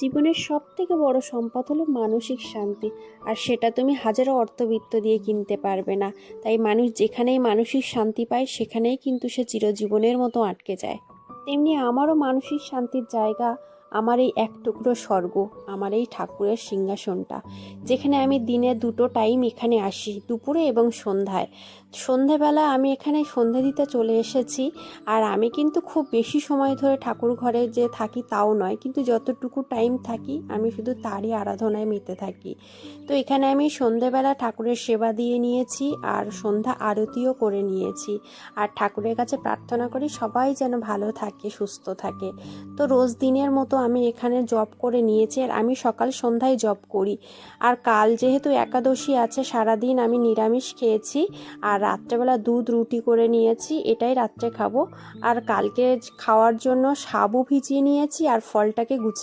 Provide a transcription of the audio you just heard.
জীবনের সবথেকে বড় সম্পদ হলো মানসিক শান্তি। আর সেটা তুমি হাজারো অর্থবিত্ত দিয়ে কিনতে পারবে না। তাই মানুষ যেখানেই মানসিক শান্তি পায় সেখানেই কিন্তু সে চিরজীবনের মতো আটকে যায়। তেমনি আমারও মানসিক শান্তির জায়গা আমার এই এক টুকরো স্বর্গ, আমার এই ঠাকুরের সিংহাসনটা, যেখানে আমি দিনে দুটো টাইম এখানে আসি, দুপুরে এবং সন্ধ্যায়। সন্ধেবেলা আমি এখানে সন্ধে দিতে চলে এসেছি। আর আমি কিন্তু খুব বেশি সময় ধরে ঠাকুর ঘরে যে থাকি তাও নয়, কিন্তু যতটুকু টাইম থাকি আমি শুধু তারই আরাধনায় মেতে থাকি। তো এখানে আমি সন্ধেবেলা ঠাকুরের সেবা দিয়ে নিয়েছি আর সন্ধ্যা আরতিও করে নিয়েছি। আর ঠাকুরের কাছে প্রার্থনা করি সবাই যেন ভালো থাকে, সুস্থ থাকে। তো রোজ দিনের মতো আমি এখানে জব করে নিয়েছি, আর আমি সকাল সন্ধ্যায় জব করি। আর কাল যেহেতু একাদশী আছে, সারাদিন আমি নিরামিষ খেয়েছি। আর রাত্রেবেলা দুধ রুটি করে নিয়েছি, এটাই রাত্রে খাবো। আর কালকে খাওয়ার জন্য সাবু ভিজিয়ে নিয়েছি আর ফলটাকে গুছিয়ে